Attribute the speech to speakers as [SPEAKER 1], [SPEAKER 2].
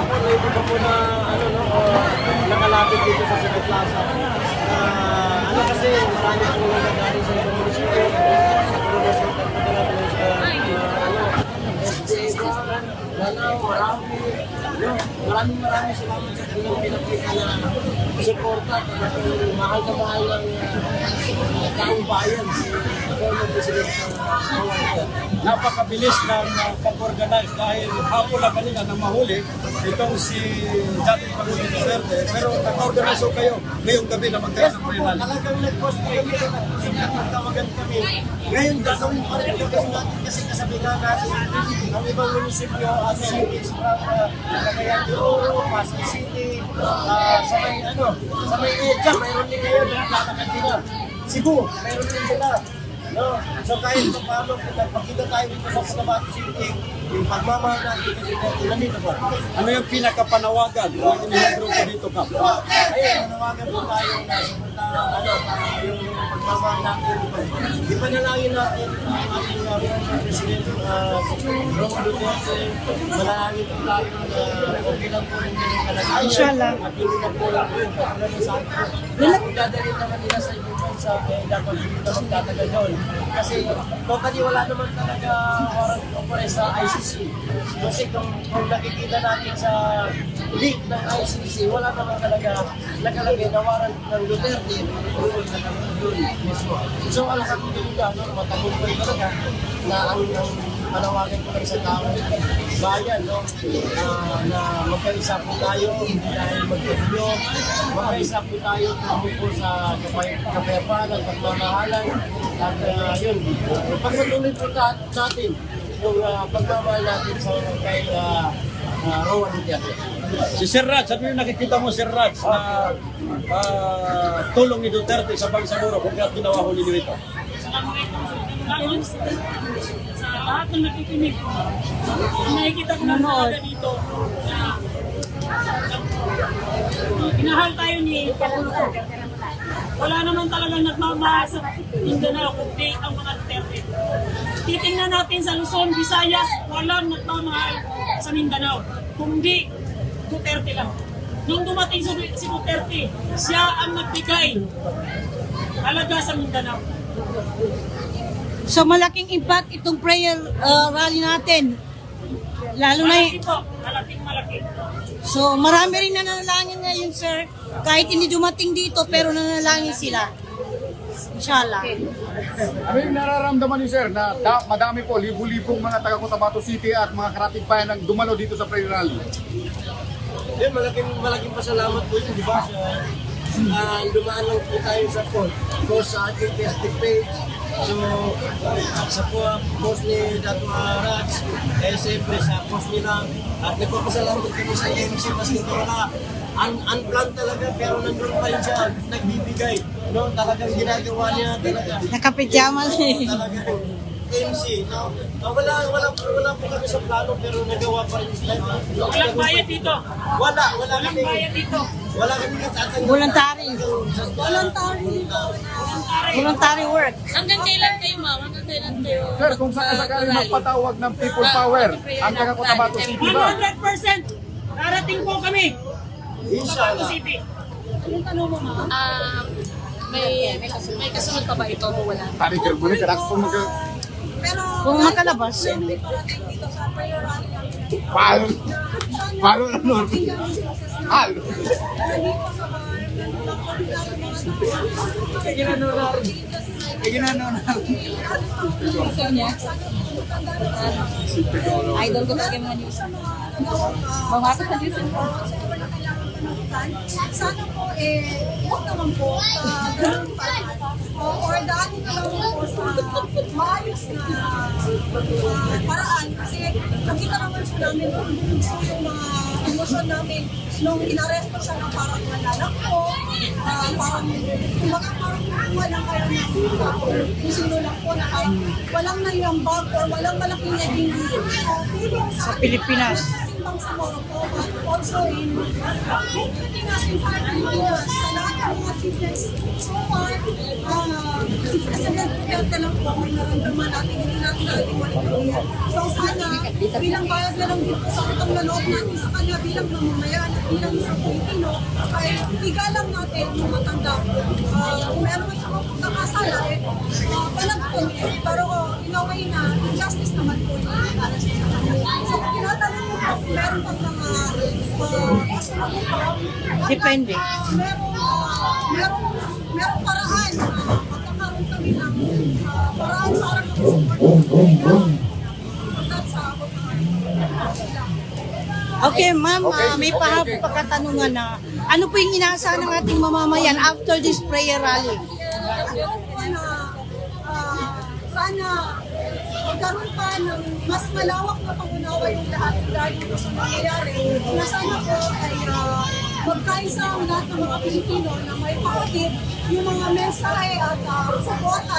[SPEAKER 1] may iba po na ano no, nakalapit dito sa City Plaza. Ano kasi marami po nagagaling sa ibang munisipyo. Sa promotion ng pagkakataon sa SDA, Lanao, maraming salamat sa kanilang pinakita na suporta at mahal na mahal ng taong bayan si former President Duterte.
[SPEAKER 2] Napakabilis ng pag-organize dahil hapon na kanina na mahuli itong si dating Pangulong Duterte, pero naka-organize ho kayo ngayong gabi na magkaya ng rally.
[SPEAKER 1] Talagang nag-post po kami na magtawagan kami. Ngayon gagawin pa rin gagawin natin kasi kasabi nga natin ang ibang munisipyo at cities Cagayan de Oro, Pasig City, sa may EDSA, mayroon din ngayon naglalakad sila. Cebu, mayroon din sila. No? So kahit sa paano, nagpakita tayo dito sa Cotabato City, yung pagmamahal natin kasi nandito pa.
[SPEAKER 2] Ano yung pinakapanawagan ng inyong grupo dito, Kap?
[SPEAKER 1] Ayun, nanawagan po tayo na yung pagmamahal natin. Ipanalangin natin ang ating President Roma Duterte. Manalangin po tayo na okay lang po rin yung kalagayan.
[SPEAKER 3] Inshallah.
[SPEAKER 1] At hindi na po lang po yung pagkakaroon sa atin. Kung dadalhin naman nila sa ibang bansa, dapat hindi na magtatagal doon. Kasi totally wala naman talaga warrant of arrest sa ICC. Kasi kung nakikita natin sa leak ng ICC, wala naman talaga nakalagay na warrant ng Duterte tungkol sa doon mismo. So alhamdulillah, matagumpay talaga na ang panawagan ko lang sa taong bayan, no? Na magkaisa po tayo, hindi dahil magkagulo, magkaisa po tayo tungkol sa kapayapaan at pagmamahalan. At yun, pagmatuloy po natin yung pagmamahal natin sa kay Rowan Duterte.
[SPEAKER 2] Si Sir Raj, ano yung nakikita mo, Sir Raj, na tulong ni Duterte sa Bangsamoro kung ka't ginawa huli nyo ito?
[SPEAKER 4] Sa lahat ng nakikinig, nakikita ko na talaga dito na pinahal tayo ni Pangulong. Wala naman talagang nagmamahal sa Mindanao kundi ang mga Duterte. Titingnan natin sa Luzon, Visayas, walang nagmamahal sa Mindanao kundi Duterte lang. Nung dumating si Duterte, siya ang nagbigay halaga sa Mindanao.
[SPEAKER 3] So malaking impact itong prayer rally natin. Lalo na
[SPEAKER 4] Malaki po, malaki.
[SPEAKER 3] so marami rin nananalangin ngayon, sir. Kahit hindi dumating dito pero nananalangin sila. Inshallah.
[SPEAKER 5] Ano yung nararamdaman niyo, sir, na madami po, libu-libong mga taga Cotabato City at mga karatig bayan ang dumalo dito sa prayer rally?
[SPEAKER 1] Yun, malaking pasalamat po yun, di ba? Dumaan lang po tayo sa post sa ating Facebook page. So, sa post ni Dato' Raj, siyempre sa post nila, at nagpapasalamat kami sa MC maski na unplanned talaga, pero nandun pa rin siya, nagbibigay. No? Talagang ginagawa niya talaga.
[SPEAKER 3] Nakapijama
[SPEAKER 1] Talaga po. MC, no? Wala po kami sa plano, pero nagawa pa rin sila.
[SPEAKER 4] Walang bayad dito.
[SPEAKER 1] Wala
[SPEAKER 4] Walang
[SPEAKER 1] kami.
[SPEAKER 4] bayad dito.
[SPEAKER 1] Wala kami natatanggap.
[SPEAKER 3] Voluntary.
[SPEAKER 1] Voluntary.
[SPEAKER 3] Voluntary work.
[SPEAKER 6] Hanggang kailan kayo, ma'am? Hanggang kailan kayo?
[SPEAKER 5] Sir, kung sakasakali magpatawag ng people power ang taga Cotabato City ba?
[SPEAKER 4] 100% darating po kami.
[SPEAKER 1] Inshallah.
[SPEAKER 4] City.
[SPEAKER 6] Anong tanong mo, ma'am? May kasunod pa ba ito o wala?
[SPEAKER 5] Tari ka mo, karak po
[SPEAKER 3] Kung makalabas.
[SPEAKER 5] Paano na nun? Halo.
[SPEAKER 6] Idol ko talaga mga news. Mamasok sa news.
[SPEAKER 7] Sana po, huwag naman po, ganun pa. Or daanin na lang po sa maayos na paraan. Kasi nakita naman siya namin kung gusto yung mga emosyon namin nung inaresto siya ng parang manlalak po. Parang, kumbaga parang walang kaya ng kung sino lang po na parang walang naiambag or walang malaking naging tulong
[SPEAKER 3] Sa Pilipinas.
[SPEAKER 7] mga lang sa Morocco, but also in Pilipinas, in Pilipinas, sa lahat ng mga achievements so far, si President Duterte lang po ang naramdaman natin, hindi natin naiwalay. So sana, bilang bayad na lang dito sa utang na loob natin sa kanya bilang mamamayan at bilang isang Pilipino, ay igalang natin yung matanda. Kung meron man siya pagkakasala, panagpun, pero in a way na injustice naman po yung para sa kanya. So kung tinatanong mo po, meron pang mga kasunod po,
[SPEAKER 3] Depende.
[SPEAKER 7] merong paraan na magkakaroon kami ng paraan para mag-support sa abot ng
[SPEAKER 3] Okay, ma'am, may pagkatanungan na ano po yung inaasahan ng ating mamamayan after this prayer rally?
[SPEAKER 7] Ayaw po na sana magkaroon pa ng mas malawak na pag-unawa yung lahat dahil sa nangyayari na sana po ay magkaisa ang lahat ng mga Pilipino na may pakatid yung mga mensahe at suporta.